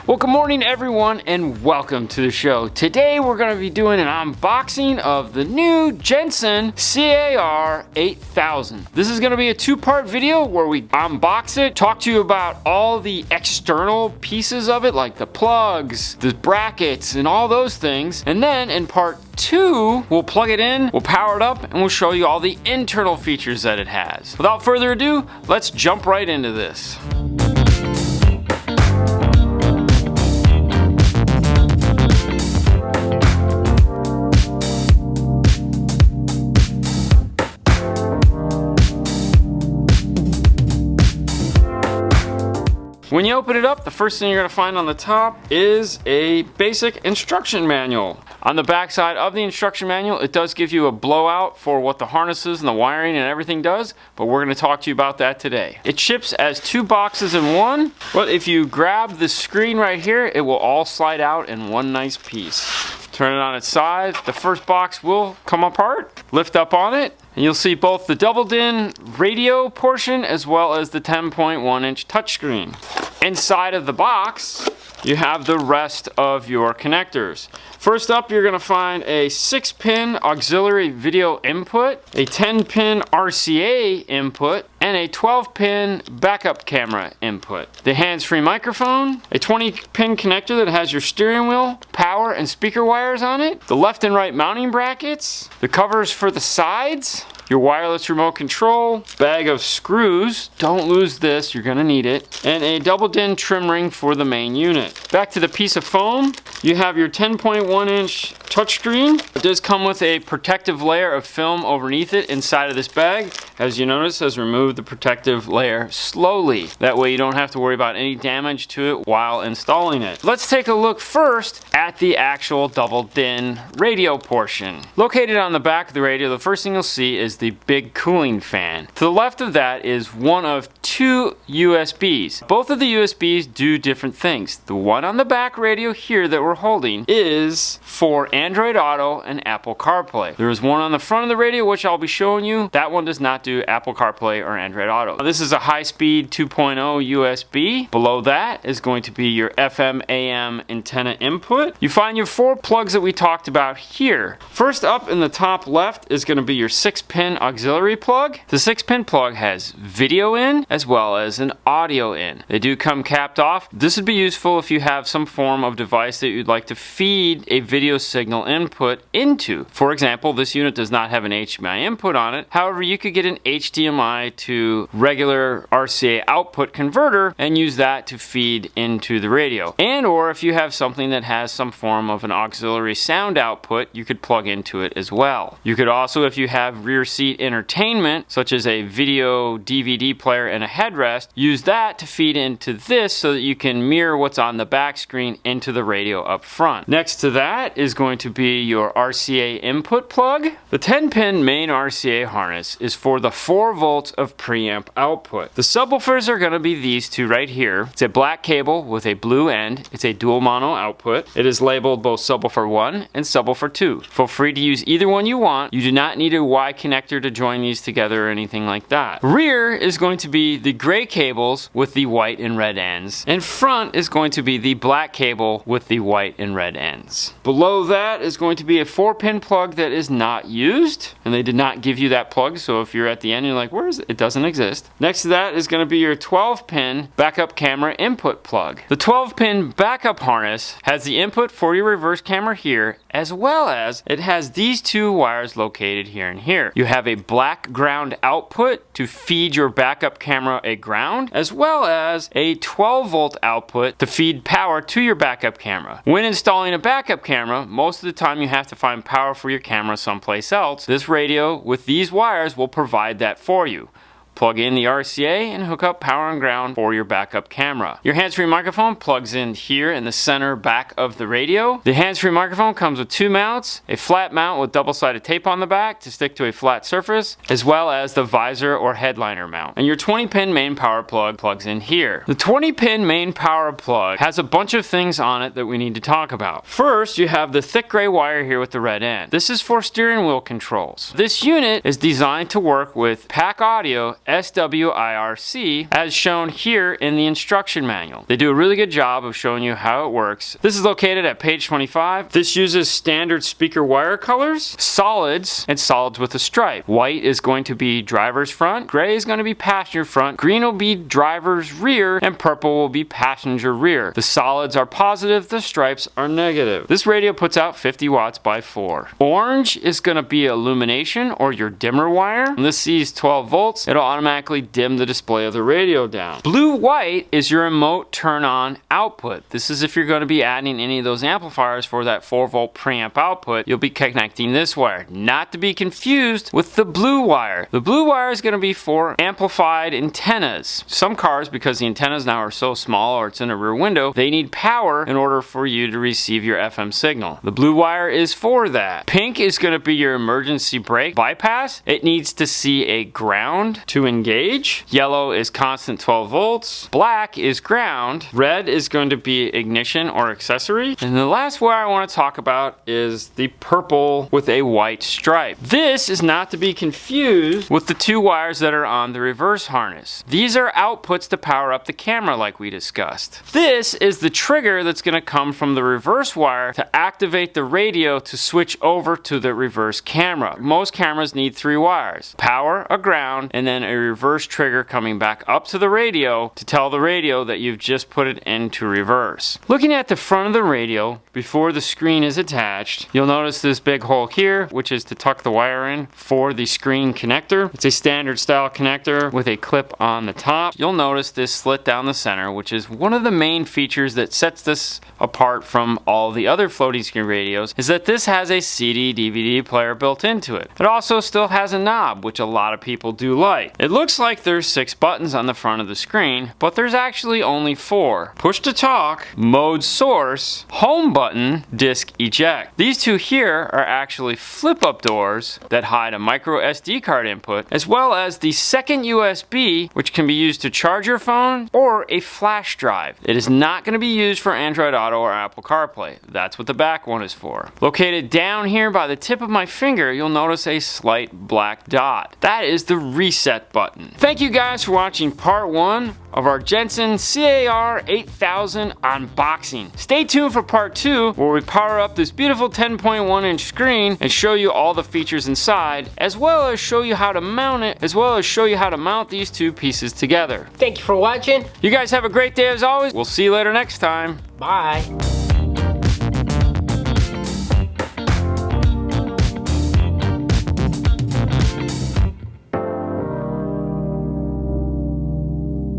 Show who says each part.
Speaker 1: Well, good morning everyone and welcome to the show. Today we're going to be doing an unboxing of the new Jensen CAR8000. This is going to be a two-part video where we unbox it, talk to you about all the external pieces of it, like the plugs, the brackets, and all those things. And then in part two, we'll plug it in, we'll power it up, and we'll show you all the internal features that it has. Without further ado, let's jump right into this. When you open it up, the first thing you're going to find on the top is a basic instruction manual. On the back side of the instruction manual, it does give you a blowout for what the harnesses and the wiring and everything does, but we're going to talk to you about that today. It ships as two boxes in one, but if you grab the screen right here, it will all slide out in one nice piece. Turn it on its side, the first box will come apart, lift up on it, and you'll see both the double-din radio portion as well as the 10.1-inch touchscreen. Inside of the box, you have the rest of your connectors. First up, you're going to find a 6-pin auxiliary video input, a 10-pin RCA input, and a 12-pin backup camera input. The hands-free microphone, a 20-pin connector that has your steering wheel, power, and speaker wires on it, the left and right mounting brackets, the covers for the sides, your wireless remote control, bag of screws, don't lose this, you're gonna need it, and a double-din trim ring for the main unit. Back to the piece of foam, you have your 10.1-inch touchscreen. It does come with a protective layer of film underneath it inside of this bag. As you notice, has removed the protective layer slowly. That way you don't have to worry about any damage to it while installing it. Let's take a look first at the actual double-din radio portion. Located on the back of the radio, the first thing you'll see is the big cooling fan. To the left of that is one of two USBs. Both of the USBs do different things. The one on the back radio here that we're holding is for Android Auto and Apple CarPlay. There is one on the front of the radio which I'll be showing you. That one does not do Apple CarPlay or Android Auto. This is a high-speed 2.0 USB. Below that is going to be your FM AM antenna input. You find your four plugs that we talked about here. First up in the top left is going to be your 6-pin auxiliary plug. The 6-pin plug has video in as well as an audio in. They do come capped off. This would be useful if you have some form of device that you'd like to feed a video signal input into. For example, this unit does not have an HDMI input on it. However, you could get an HDMI to regular RCA output converter and use that to feed into the radio. And or if you have something that has some form of an auxiliary sound output, you could plug into it as well. You could also, if you have rear seat entertainment, such as a video DVD player and a headrest, use that to feed into this so that you can mirror what's on the back screen into the radio up front. Next to that is going to be your RCA input plug. The 10-pin main RCA harness is for the 4 volts of preamp output. The subwoofers are going to be these two right here. It's a black cable with a blue end. It's a dual mono output. It is labeled both subwoofer 1 and subwoofer 2. Feel free to use either one you want. You do not need a Y connector to join these together or anything like that. Rear is going to be the gray cables with the white and red ends, and front is going to be the black cable with the white and red ends. Below that is going to be a 4-pin plug that is not used, and they did not give you that plug, so if you're at the end you're like, where is it? It doesn't exist. Next to that is going to be your 12-pin backup camera input plug. The 12-pin backup harness has the input for your reverse camera here, as well as it has these two wires located here and here. You have a black ground output to feed your backup camera a ground, as well as a 12-volt output to feed power to your backup camera. When installing a backup camera, most of the time you have to find power for your camera someplace else. This radio with these wires will provide that for you. Plug in the RCA and hook up power and ground for your backup camera. Your hands-free microphone plugs in here in the center back of the radio. The hands-free microphone comes with two mounts, a flat mount with double-sided tape on the back to stick to a flat surface, as well as the visor or headliner mount. And your 20-pin main power plug plugs in here. The 20-pin main power plug has a bunch of things on it that we need to talk about. First, you have the thick gray wire here with the red end. This is for steering wheel controls. This unit is designed to work with pack audio SWIRC as shown here in the instruction manual. They do a really good job of showing you how it works. This is located at page 25. This uses standard speaker wire colors, solids, and solids with a stripe. White is going to be driver's front, gray is going to be passenger front, green will be driver's rear, and purple will be passenger rear. The solids are positive, the stripes are negative. This radio puts out 50 watts by 4. Orange is going to be illumination or your dimmer wire. When this sees 12 volts, it'll automatically dim the display of the radio down. Blue-white is your remote turn-on output. This is if you're going to be adding any of those amplifiers for that 4-volt preamp output, you'll be connecting this wire. Not to be confused with the blue wire. The blue wire is going to be for amplified antennas. Some cars, because the antennas now are so small or it's in a rear window, they need power in order for you to receive your FM signal. The blue wire is for that. Pink is going to be your emergency brake bypass. It needs to see a ground to engage. Yellow is constant 12 volts. Black is ground. Red is going to be ignition or accessory. And the last wire I want to talk about is the purple with a white stripe. This is not to be confused with the two wires that are on the reverse harness. These are outputs to power up the camera like we discussed. This is the trigger that's going to come from the reverse wire to activate the radio to switch over to the reverse camera. Most cameras need 3 wires: power, a ground, and then a reverse trigger coming back up to the radio to tell the radio that you've just put it into reverse. Looking at the front of the radio before the screen is attached, you'll notice this big hole here, which is to tuck the wire in for the screen connector. It's a standard style connector with a clip on the top. You'll notice this slit down the center, which is one of the main features that sets this apart from all the other floating screen radios, is that this has a CD DVD player built into it. It also still has a knob, which a lot of people do like. It looks like there's 6 buttons on the front of the screen, but there's actually only 4. Push to talk, mode source, home button, disc eject. These two here are actually flip up doors that hide a micro SD card input, as well as the second USB, which can be used to charge your phone, or a flash drive. It is not going to be used for Android Auto or Apple CarPlay. That's what the back one is for. Located down here by the tip of my finger, you'll notice a slight black dot. That is the reset button. Thank you guys for watching part 1 of our Jensen CAR8000 unboxing. Stay tuned for part 2, where we power up this beautiful 10.1 inch screen and show you all the features inside, as well as show you how to mount it, as well as show you how to mount these two pieces together.
Speaker 2: Thank you for watching.
Speaker 1: You guys have a great day as always. We'll see you later next time.
Speaker 2: Bye.